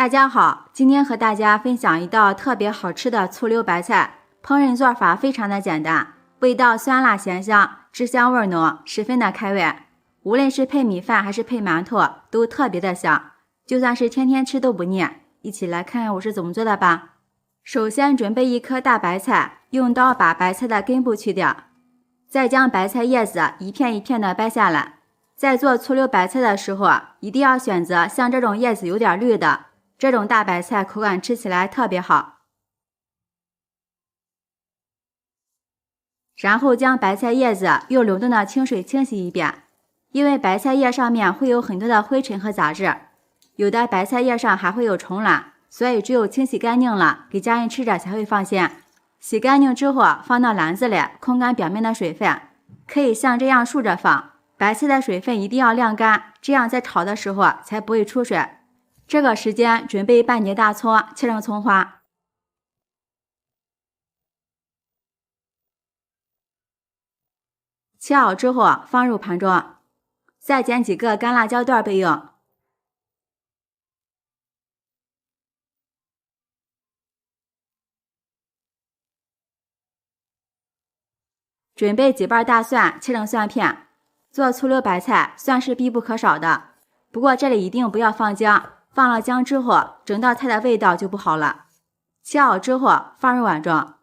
大家好，今天和大家分享一道特别好吃的醋溜白菜，烹饪做法非常的简单，味道酸辣咸香，汁香味浓，十分的开胃。无论是配米饭还是配馒头，都特别的香，就算是天天吃都不腻。一起来看看我是怎么做的吧。首先准备一颗大白菜，用刀把白菜的根部去掉，再将白菜叶子一片一片的掰下来。在做醋溜白菜的时候，一定要选择像这种叶子有点绿的，这种大白菜口感吃起来特别好。然后将白菜叶子用流动的清水清洗一遍，因为白菜叶上面会有很多的灰尘和杂质，有的白菜叶上还会有虫卵，所以只有清洗干净了，给家人吃着才会放心。洗干净之后放到篮子里，控干表面的水分，可以像这样竖着放。白菜的水分一定要晾干，这样在炒的时候才不会出水。这个时间准备半截大葱，切成葱花。切好之后放入盘中，再剪几个干辣椒段备用。准备几瓣大蒜，切成蒜片。做醋溜白菜，蒜是必不可少的。不过这里一定不要放姜，放了姜之后，整道菜的味道就不好了。切好之后放入碗中，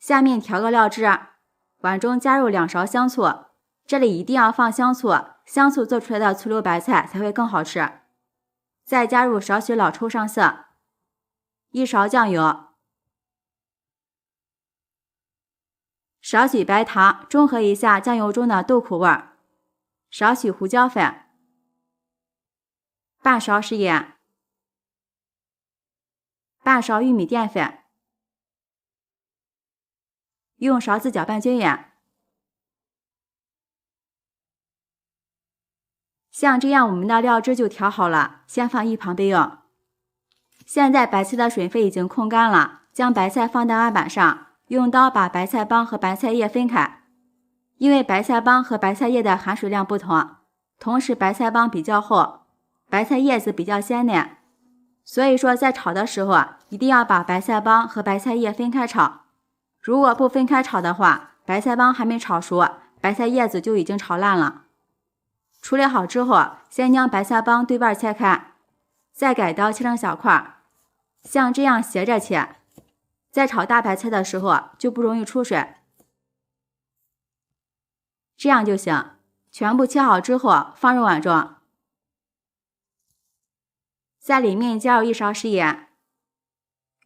下面调个料汁，碗中加入2勺香醋，这里一定要放香醋，香醋做出来的醋溜白菜才会更好吃。再加入少许老抽上色，1勺酱油，少许白糖，中和一下酱油中的豆蔻味儿。少许胡椒粉，半勺食盐，半勺玉米淀粉，用勺子搅拌均匀。像这样我们的料汁就调好了，先放一旁备用。现在白菜的水分已经控干了，将白菜放到案板上，用刀把白菜帮和白菜叶分开。因为白菜帮和白菜叶的含水量不同，同时白菜帮比较厚，白菜叶子比较鲜嫩，所以说在炒的时候一定要把白菜帮和白菜叶分开炒。如果不分开炒的话，白菜帮还没炒熟，白菜叶子就已经炒烂了。处理好之后，先将白菜帮对半切开，再改刀切成小块，像这样斜着切，在炒大白菜的时候就不容易出水。这样就行，全部切好之后放入碗中，在里面加入1勺食盐，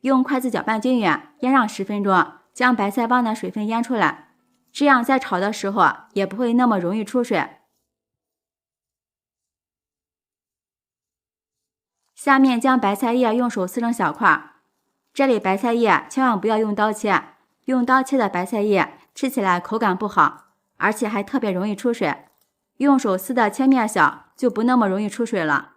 用筷子搅拌均匀，腌上10分钟，将白菜帮的水分腌出来，这样在炒的时候也不会那么容易出水。下面将白菜叶用手撕成小块，这里白菜叶千万不要用刀切，用刀切的白菜叶吃起来口感不好，而且还特别容易出水，用手撕的切面小，就不那么容易出水了。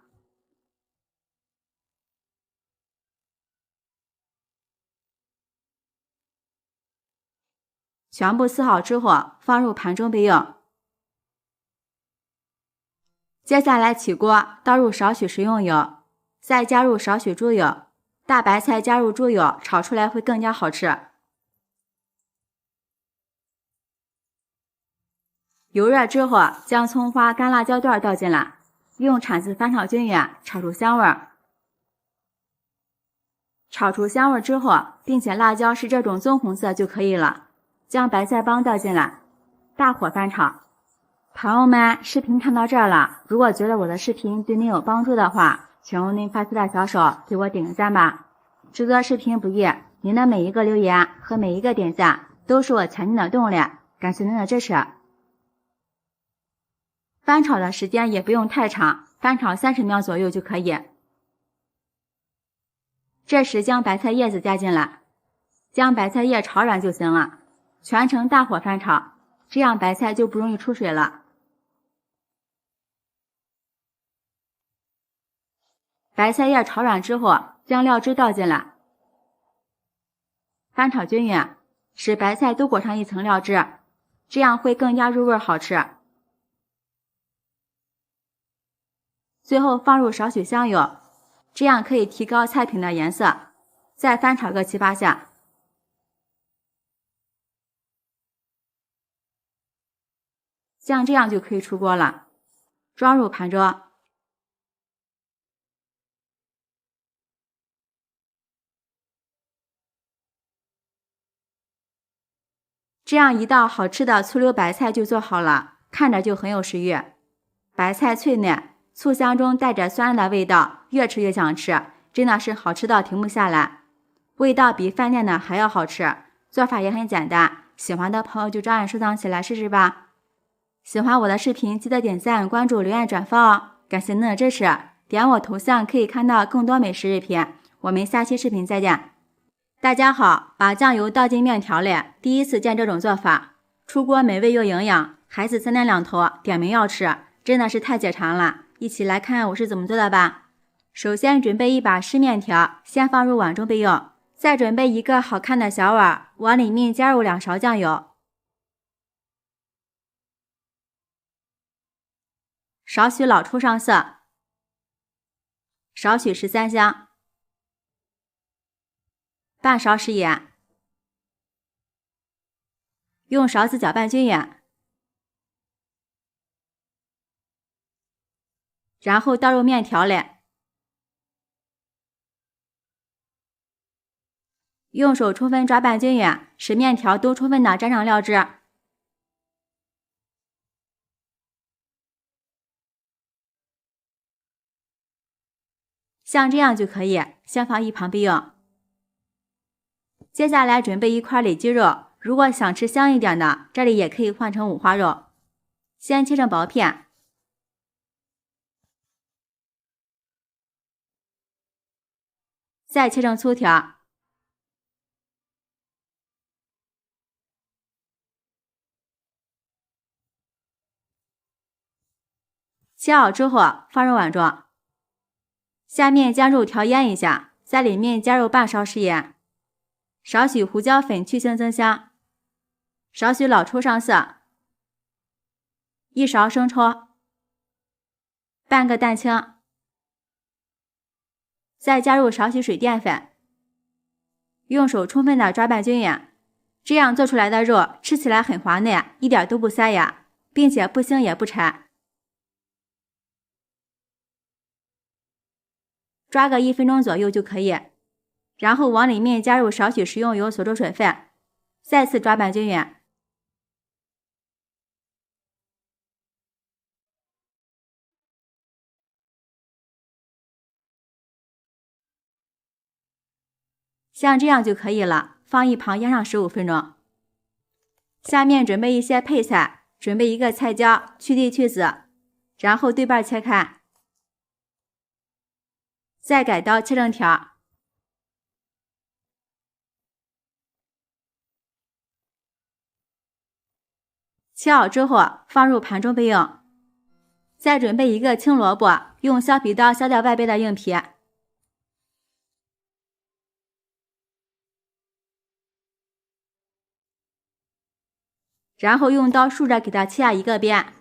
全部撕好之后放入盘中备用。接下来起锅，倒入少许食用油，再加入少许猪油，大白菜加入猪油炒出来会更加好吃。油热之后，将葱花、干辣椒段倒进来，用铲子翻炒均匀，炒出香味儿。炒出香味之后，并且辣椒是这种棕红色就可以了。将白菜帮倒进来，大火翻炒。朋友们，视频看到这儿了，如果觉得我的视频对您有帮助的话，请用您发出的小手给我点个赞吧。制作视频不易，您的每一个留言和每一个点赞都是我前进的动力，感谢您的支持。翻炒的时间也不用太长，翻炒30秒左右就可以。这时将白菜叶子加进来，将白菜叶炒软就行了，全程大火翻炒，这样白菜就不容易出水了。白菜叶炒软之后，将料汁倒进来，翻炒均匀，使白菜都裹上一层料汁，这样会更加入味好吃。最后放入少许香油，这样可以提高菜品的颜色。再翻炒个7、8下。像这样就可以出锅了，装入盘中。这样一道好吃的醋溜白菜就做好了，看着就很有食欲。白菜脆嫩，醋香中带着酸辣的味道，越吃越想吃，真的是好吃到停不下来。味道比饭店的还要好吃，做法也很简单，喜欢的朋友就抓紧收藏起来试试吧。喜欢我的视频记得点赞、关注、留言、转发哦，感谢您的支持。点我头像可以看到更多美食视频，我们下期视频再见。大家好，把酱油倒进面条里，第一次见这种做法，出锅美味又营养，孩子3点2头，点名要吃，真的是太解馋了。一起来看我是怎么做的吧。首先准备一把湿面条，先放入碗中备用。再准备一个好看的小碗，碗里面加入2勺酱油，少许老抽上色，少许13香，半勺食盐，用勺子搅拌均匀，然后倒入面条里，用手充分抓拌均匀，使面条都充分的沾上料汁。像这样就可以，先放一旁备用。接下来准备一块里脊肉，如果想吃香一点的，这里也可以换成五花肉。先切成薄片，再切成粗条。切好之后放入碗中，下面将肉条腌一下，在里面加入半勺食盐，少许胡椒粉去腥增香，少许老抽上色，1勺生抽，半个蛋清，再加入少许水淀粉，用手充分的抓拌均匀，这样做出来的肉吃起来很滑嫩，一点都不塞牙，并且不腥也不柴。抓个1分钟左右就可以，然后往里面加入少许食用油锁住水分，再次抓拌均匀。像这样就可以了，放一旁腌上15分钟。下面准备一些配菜，准备一个菜椒，去蒂去籽，然后对半切开。再改刀切成条，切好之后放入盘中备用。再准备一个青萝卜，用削皮刀削掉外边的硬皮，然后用刀竖着给它切下一个边，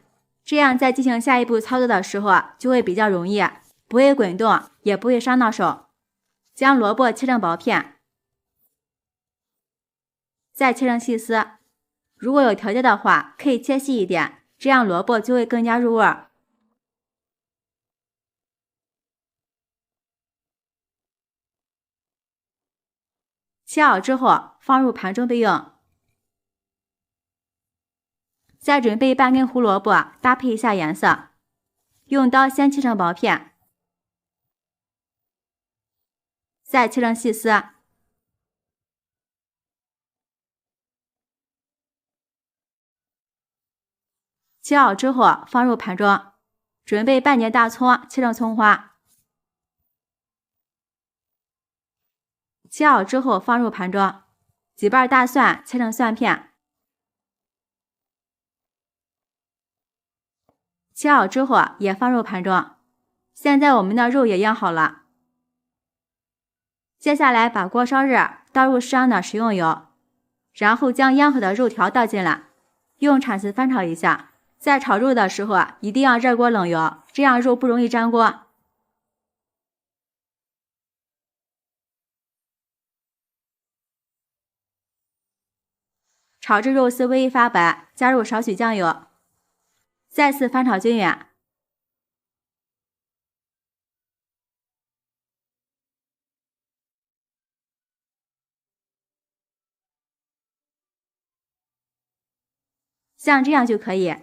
这样在进行下一步操作的时候就会比较容易，不会滚动，也不会伤到手。将萝卜切成薄片，再切成细丝，如果有条件的话可以切细一点，这样萝卜就会更加入味儿。切好之后放入盘中备用。再准备半根胡萝卜，搭配一下颜色，用刀先切成薄片，再切成细丝，切好之后放入盘中。准备半截大葱，切成葱花，切好之后放入盘中。几瓣大蒜切成蒜片，切好之后也放入盘中。现在我们的肉也腌好了，接下来把锅烧热，倒入适量的食用油，然后将腌好的肉条倒进来，用铲子翻炒一下。在炒肉的时候一定要热锅冷油，这样肉不容易粘锅。炒至肉丝微一发白，加入少许酱油，再次翻炒均匀。像这样就可以，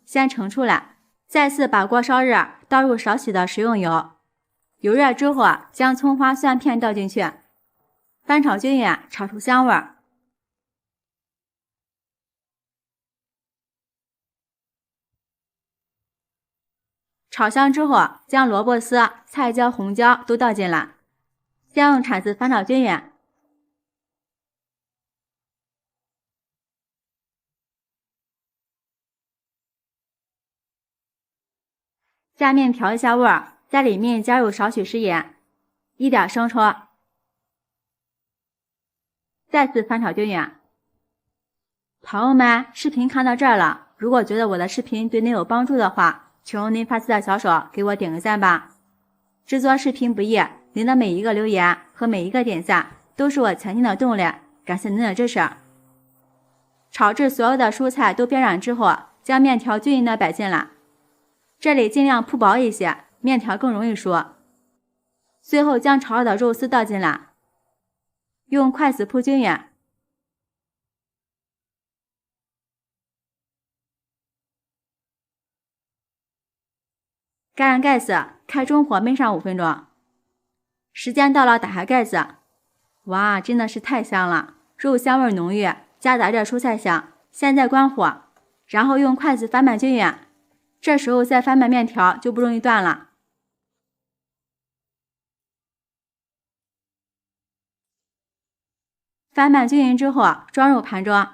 先盛出来，再次把锅烧热，倒入少许的食用油，油热之后将葱花蒜片倒进去，翻炒均匀，炒出香味儿。炒香之后，将萝卜丝、菜椒、红椒都倒进来，先用铲子翻炒均匀。下面调一下味儿，在里面加入少许食盐，一点生抽，再次翻炒均匀。朋友们，视频看到这儿了，如果觉得我的视频对您有帮助的话，请用您发丝的小手给我点个赞吧。制作视频不易，您的每一个留言和每一个点赞都是我前进的动力，感谢您的支持。炒至所有的蔬菜都变软之后，将面条均匀的摆进来，这里尽量铺薄一些，面条更容易熟。最后将炒好的肉丝倒进来，用筷子铺均匀。盖上盖子，开中火焖上5分钟。时间到了，打开盖子，哇，真的是太香了，肉香味浓郁，夹杂着蔬菜香。现在关火，然后用筷子翻拌均匀，这时候再翻拌面条就不容易断了。翻拌均匀之后，装入盘中，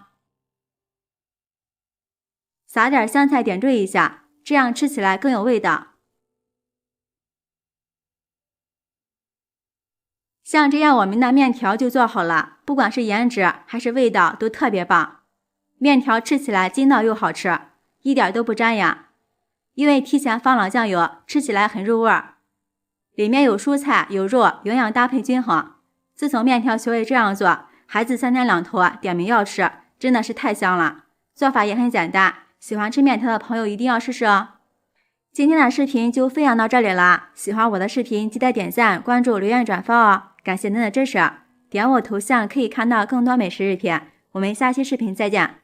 撒点香菜点缀一下，这样吃起来更有味道。像这样我们的面条就做好了，不管是颜值还是味道都特别棒。面条吃起来筋道又好吃，一点都不粘牙，因为提前放了酱油，吃起来很入味儿。里面有蔬菜有肉，营养搭配均衡。自从面条学会这样做，孩子3天2头点名要吃，真的是太香了。做法也很简单，喜欢吃面条的朋友一定要试试哦。今天的视频就分享到这里了，喜欢我的视频记得点赞、关注、留言、转发哦。感谢您的支持，点我头像可以看到更多美食视频，我们下期视频再见。